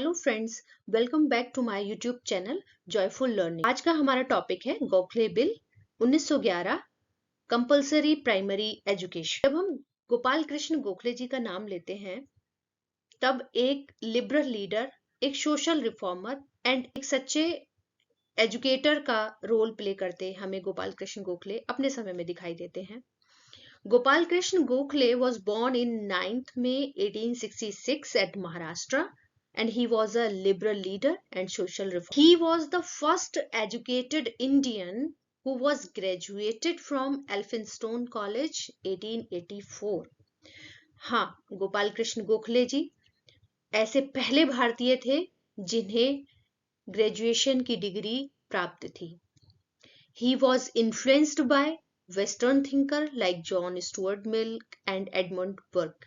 Hello friends, welcome back to my YouTube channel Joyful Learning. आज का हमारा topic है Gokhale bill 1911 compulsory primary education. जब हम गोपाल कृष्ण गोखले जी का नाम लेते हैं तब एक लिबरल लीडर, एक सोशल रिफॉर्मर एंड एक सच्चे एजुकेटर का रोल प्ले करते हमें गोपाल कृष्ण गोखले अपने समय में दिखाई देते हैं। Gopal Krishna Gokhale was born in 9th May 1866 at Maharashtra, and he was a liberal leader and social reformer. He was the first educated Indian who was graduated from Elphinstone College 1884. हाँ, गोपाल कृष्ण गोखले जी ऐसे पहले भारतीय थे जिन्हें graduation की degree प्राप्त थी। He was influenced by Western thinkers like John Stuart Mill and Edmund Burke.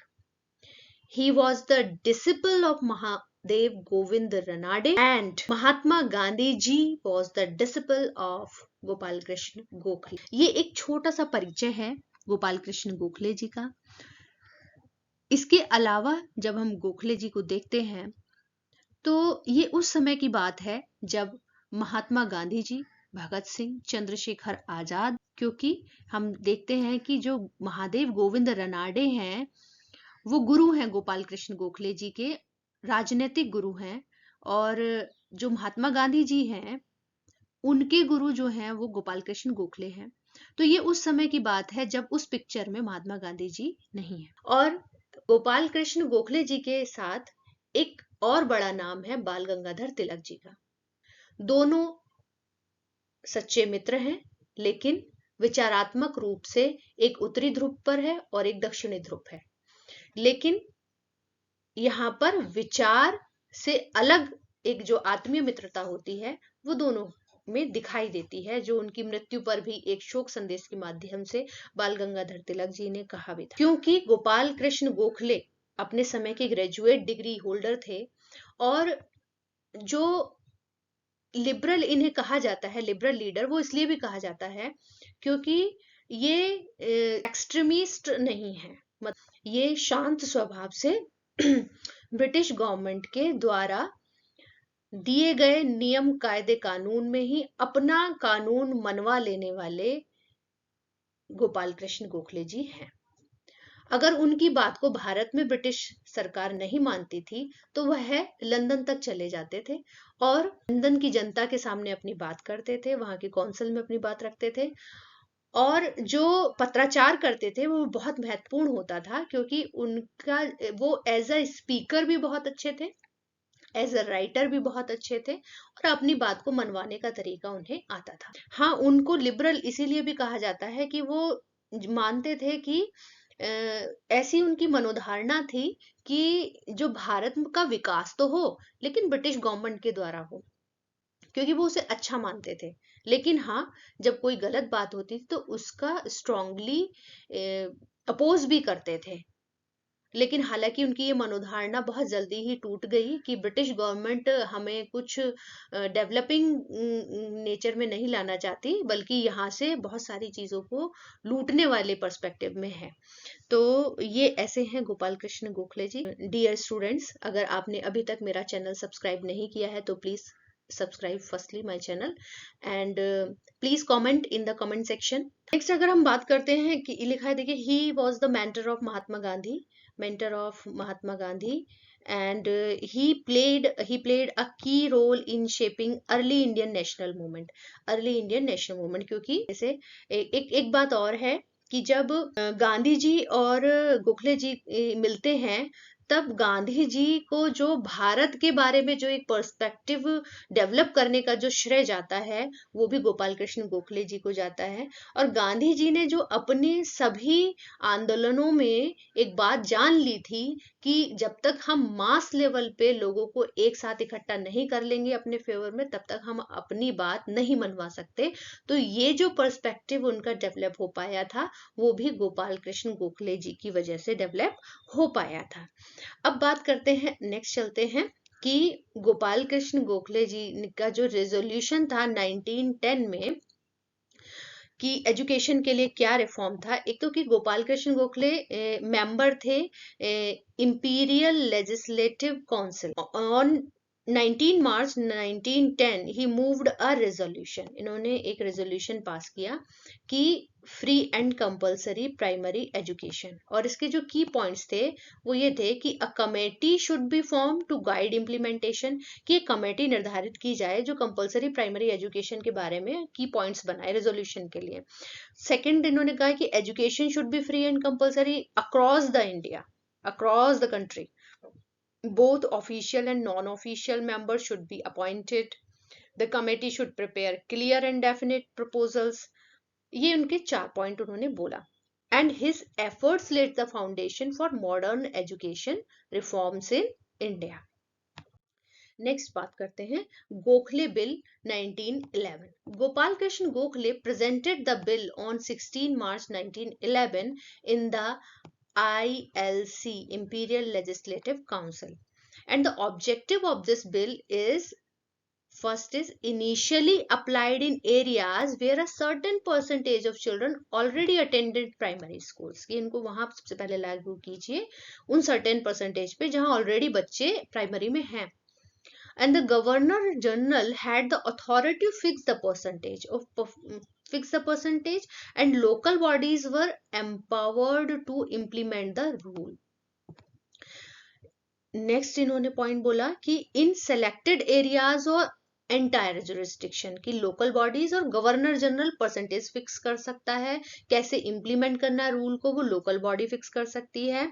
He was the disciple of Mahadev Govind Ranade, and Mahatma Gandhi ji was the disciple of Gopal Krishna Gokhale. ये एक छोटा सा परिचय है गोपाल कृष्ण गोखले जी का। इसके अलावा जब हम गोखले जी को देखते हैं तो ये उस समय की बात है जब महात्मा गांधी जी, भगत सिंह, चंद्रशेखर आजाद, क्योंकि हम देखते हैं कि जो महादेव गोविंद रनाडे हैं वो गुरु हैं गोपाल कृष्ण गोखले जी के, राजनीतिक गुरु हैं, और जो महात्मा गांधी जी हैं उनके गुरु जो हैं वो गोपाल कृष्ण गोखले हैं। तो ये उस समय की बात है जब उस पिक्चर में महात्मा गांधी जी नहीं है। और गोपाल कृष्ण गोखले जी के साथ एक और बड़ा नाम है बाल गंगाधर तिलक जी का। दोनों सच्चे मित्र हैं, लेकिन विचारात्मक रूप से एक उत्तरी ध्रुव पर है और एक दक्षिणी ध्रुव है। लेकिन यहाँ पर विचार से अलग एक जो आत्मीय मित्रता होती है वो दोनों में दिखाई देती है, जो उनकी मृत्यु पर भी एक शोक संदेश के माध्यम से बाल गंगाधर तिलक जी ने कहा भी था। क्योंकि गोपाल कृष्ण गोखले अपने समय के ग्रेजुएट डिग्री होल्डर थे और जो लिबरल इन्हें कहा जाता है, लिबरल लीडर, वो इसलिए भी कहा जाता है क्योंकि ये एक्सट्रीमिस्ट नहीं है, ये शांत स्वभाव से ब्रिटिश गवर्नमेंट के द्वारा दिए गए नियम कायदे कानून में ही अपना कानून मनवा लेने वाले गोपाल कृष्ण गोखले जी हैं। अगर उनकी बात को भारत में ब्रिटिश सरकार नहीं मानती थी तो वह लंदन तक चले जाते थे और लंदन की जनता के सामने अपनी बात करते थे, वहां के कौंसिल में अपनी बात रखते थे। और जो पत्राचार करते थे वो बहुत महत्वपूर्ण होता था क्योंकि उनका वो एज अ स्पीकर भी बहुत अच्छे थे, एज अ राइटर भी बहुत अच्छे थे और अपनी बात को मनवाने का तरीका उन्हें आता था। हाँ, उनको लिबरल इसीलिए भी कहा जाता है कि वो मानते थे कि ऐसी उनकी मनोधारणा थी कि जो भारत का विकास तो हो लेकिन ब्रिटिश गवर्नमेंट के द्वारा हो, क्योंकि वो उसे अच्छा मानते थे। लेकिन हाँ, जब कोई गलत बात होती थी तो उसका स्ट्रांगली अपोज भी करते थे। लेकिन हालांकि उनकी ये मनोधारणा बहुत जल्दी ही टूट गई कि ब्रिटिश गवर्नमेंट हमें कुछ डेवलपिंग नेचर में नहीं लाना चाहती, बल्कि यहाँ से बहुत सारी चीजों को लूटने वाले पर्सपेक्टिव में है। तो ये ऐसे हैं गोपाल कृष्ण गोखले जी। डियर स्टूडेंट्स, अगर आपने अभी तक मेरा चैनल सब्सक्राइब नहीं किया है तो please subscribe firstly my channel and please comment in the comment section. Next अगर हम बात करते हैं कि लिखा है, देखिए, he was the mentor of Mahatma Gandhi, mentor of Mahatma Gandhi, and he played a key role in shaping early Indian national movement। क्योंकि जैसे एक बात और है कि जब गांधी जी और गोखले जी मिलते हैं तब गांधी जी को जो भारत के बारे में जो एक पर्सपेक्टिव डेवलप करने का जो श्रेय जाता है वो भी गोपाल कृष्ण गोखले जी को जाता है। और गांधी जी ने जो अपने सभी आंदोलनों में एक बात जान ली थी कि जब तक हम मास लेवल पे लोगों को एक साथ इकट्ठा नहीं कर लेंगे अपने फेवर में तब तक हम अपनी बात नहीं मनवा सकते। तो ये जो पर्सपेक्टिव उनका डेवलप हो पाया था वो भी गोपाल कृष्ण गोखले जी की वजह से डेवलप हो पाया था। अब बात करते हैं, नेक्स्ट चलते हैं कि गोपाल कृष्ण गोखले जी का जो रेजोल्यूशन था 1910 में कि एजुकेशन के लिए क्या रिफॉर्म था। एक तो कि गोपाल कृष्ण गोखले मेंबर थे imperial legislative council on 19 March 1910 he moved a resolution, इन्होंने एक रेजोल्यूशन पास किया कि free and compulsory primary education, और इसके जो की पॉइंट्स थे वो ये थे कि a committee should be form to guide implementation, कि एक कमेटी निर्धारित की जाए जो कंपलसरी प्राइमरी एजुकेशन के बारे में की पॉइंट्स बनाए रेजोल्यूशन के लिए। सेकंड, इन्होंने कहा कि education should be free and compulsory across the India, across the country, both official and non-official members should be appointed, the committee should prepare clear and definite proposals। ये उनके 4 point उन्होंने बोला। and his efforts laid the foundation for modern education reforms in India। Next बात करते हैं Gokhale bill 1911। Gopal Krishna Gokhale presented the bill on 16 March 1911 in the ILC, Imperial Legislative Council, and the objective of this bill is, first is initially applied in areas where a certain percentage of children already attended primary schools, कि इनको वहां सबसे पहले लागू कीजिए उन certain percentage पे जहां ऑलरेडी बच्चे प्राइमरी में हैं। and the governor general had the authority to fix the percentage, and local bodies were empowered to implement the rule। Next इन्होंने पॉइंट बोला कि इन सेलेक्टेड एरियाज और एंटायर जुरिस्डिक्शन की लोकल बॉडीज और गवर्नर जनरल परसेंटेज फिक्स कर सकता है, कैसे इंप्लीमेंट करना है रूल को वो लोकल बॉडी फिक्स कर सकती है।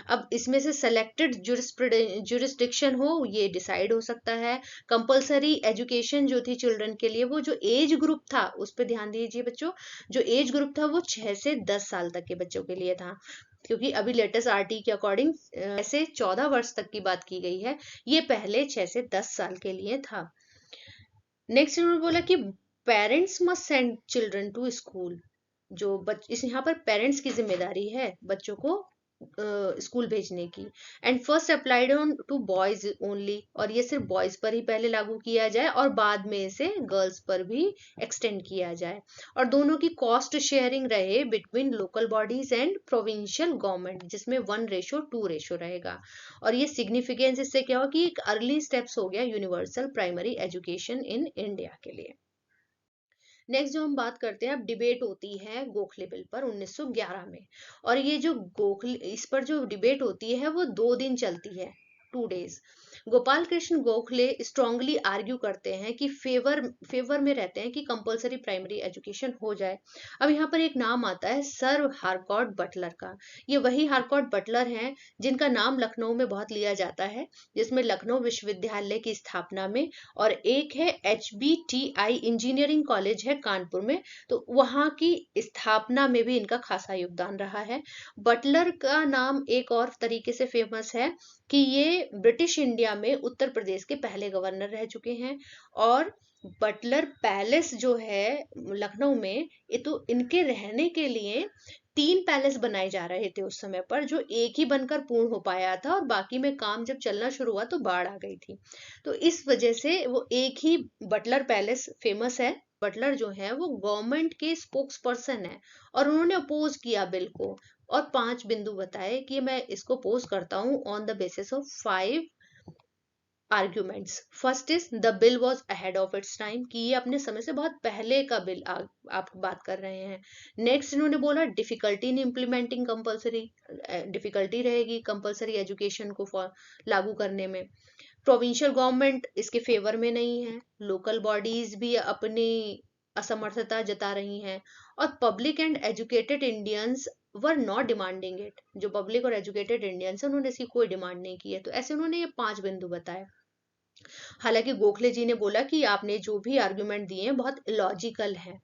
अब इसमें से सेलेक्टेड जुरिस्डिक्शन हो ये डिसाइड हो सकता है। कंपलसरी एजुकेशन जो थी चिल्ड्रन के लिए, वो जो एज ग्रुप था उस पर ध्यान दीजिए बच्चों, जो एज ग्रुप था वो 6 से 10 साल तक के बच्चों के लिए था, क्योंकि अभी लेटेस्ट आरटी के अकॉर्डिंग ऐसे 14 वर्ष तक की बात की गई है, ये पहले 6 से 10 साल के लिए था। नेक्स्ट उन्होंने बोला कि parents must send children to school, जो इस यहाँ पर पेरेंट्स की जिम्मेदारी है बच्चों को स्कूल भेजने की। And first applied on to boys only, और ये सिर्फ बॉयज पर ही पहले लागू किया जाए और बाद में इसे गर्ल्स पर भी एक्सटेंड किया जाए, और दोनों की कॉस्ट शेयरिंग रहे between local bodies and provincial government, जिसमें 1:2 रहेगा। और ये सिग्निफिकेंस इससे क्या हो कि एक अर्ली स्टेप्स हो गया universal primary education in India के लिए। नेक्स्ट जो हम बात करते हैं, अब डिबेट होती है गोखले बिल पर 1911 में, और ये जो गोखले इस पर जो डिबेट होती है वो 2 दिन चलती है, 2 days. Gopal Krishna Gokhale strongly argue करते हैं कि फेवर में रहते हैं कि कंपलसरी प्राइमरी एजुकेशन हो जाए। अब यहाँ पर एक नाम आता है सर हारकॉट बटलर का, ये वही हारकॉट बटलर हैं जिनका नाम लखनऊ में बहुत लिया जाता है, जिसमें लखनऊ विश्वविद्यालय की स्थापना में, और एक है HBTI इंजीनियरिंग कॉलेज है कानपुर में, तो वहां की स्थापना में भी इनका खासा योगदान रहा है। बटलर का नाम एक और तरीके से फेमस है कि ये ब्रिटिश इंडिया में उत्तर प्रदेश के पहले गवर्नर रह चुके हैं, और बटलर पैलेस जो है लखनऊ में, ये तो इनके रहने के लिए 3 पैलेस बनाए जा रहे थे उस समय पर, जो एक ही बनकर पूर्ण हो पाया था, और बाकी में काम जब चलना शुरू हुआ तो बाढ़ आ गई थी, तो इस वजह से वो एक ही बटलर पैलेस फेमस है। बटलर जो है वो गवर्नमेंट के स्पोक्स पर्सन है, और उन्होंने अपोज किया बिल को, और 5 बिंदु बताए कि मैं इसको अपोज करता हूं on the basis of 5 arguments. First is the bill was ahead of its time, कि ये अपने समय से बहुत पहले का बिल आप बात कर रहे हैं। नेक्स्ट इन्होंने बोला difficulty in implementing compulsory, difficulty रहेगी कंपलसरी एजुकेशन को लागू करने में। प्रोविंशियल गवर्नमेंट इसके फेवर में नहीं है, लोकल बॉडीज भी अपनी असमर्थता जता रही हैं, और public and educated Indians were not demanding it, जो पब्लिक और एजुकेटेड इंडियंस है उन्होंने इसकी कोई डिमांड नहीं की है। तो ऐसे उन्होंने ये 5 बिंदु बताए। हालांकि गोखले जी ने बोला कि आपने जो भी आर्गुमेंट दिए हैं बहुत इलॉजिकल है,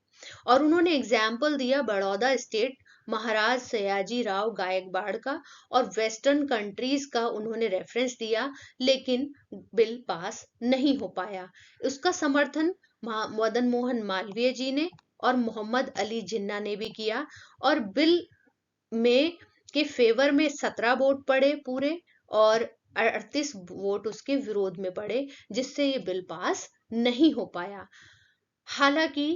और उन्होंने एग्जाम्पल दिया बड़ौदा स्टेट महाराज सयाजी राव गायकवाड़ का और वेस्टर्न कंट्रीज का उन्होंने रेफरेंस दिया, लेकिन बिल पास नहीं हो पाया। उसका समर्थन मदन मोहन मालवीय जी ने और मोहम्मद अली जिन्ना ने भी किया, और बिल में के फेवर में 17 वोट पड़े पूरे, और 38 वोट उसके विरोध में पड़े, जिससे ये बिल पास नहीं हो पाया। हालांकि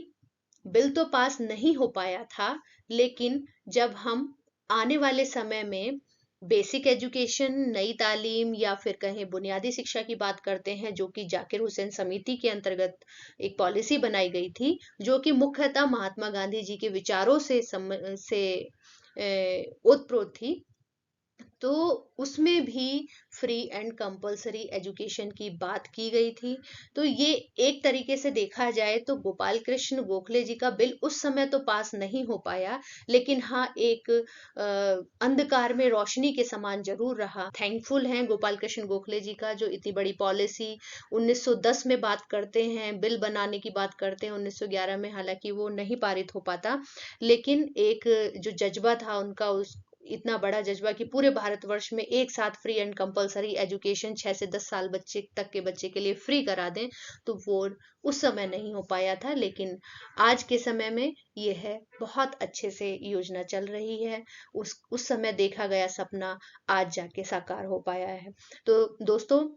बिल तो पास नहीं हो पाया था, लेकिन जब हम आने वाले समय में बेसिक एजुकेशन, नई तालीम या फिर कहें बुनियादी शिक्षा की बात करते हैं, जो कि जाकिर हुसैन समिति के अंतर्गत एक पॉलिसी बनाई गई थी, जो कि मुख्यतः महात्मा गांधी जी के विचारों से ओतप्रोत थी। तो उसमें भी फ्री एंड कंपलसरी एजुकेशन की बात की गई थी। तो ये एक तरीके से देखा जाए तो गोपाल कृष्ण गोखले जी का बिल उस समय तो पास नहीं हो पाया, लेकिन हाँ एक अंधकार में रोशनी के समान जरूर रहा। थैंकफुल हैं गोपाल कृष्ण गोखले जी का, जो इतनी बड़ी पॉलिसी 1910 में बात करते हैं, बिल बनाने की बात करते हैं 1911 में, हालांकि वो नहीं पारित हो पाता, लेकिन एक जो जज्बा था उनका, उस इतना बड़ा जज्बा कि पूरे भारतवर्ष में एक साथ फ्री एंड कंपलसरी एजुकेशन 6 से 10 साल बच्चे तक के बच्चे के लिए फ्री करा दें, तो वो उस समय नहीं हो पाया था। लेकिन आज के समय में ये है, बहुत अच्छे से योजना चल रही है। उस समय देखा गया सपना आज जाके साकार हो पाया है। तो दोस्तों,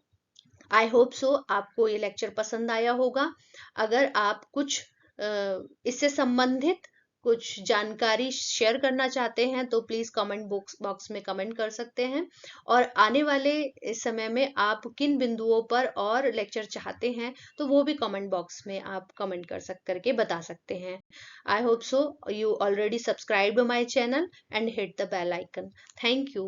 आई होप सो आपको ये लेक्चर पसंद आया होगा। अगर आप कुछ इससे संबंधित कुछ जानकारी शेयर करना चाहते हैं तो प्लीज कमेंट बॉक्स में कमेंट कर सकते हैं, और आने वाले इस समय में आप किन बिंदुओं पर और लेक्चर चाहते हैं तो वो भी कमेंट बॉक्स में आप कमेंट करके बता सकते हैं। I hope so you already subscribed my channel and hit the bell icon. Thank you.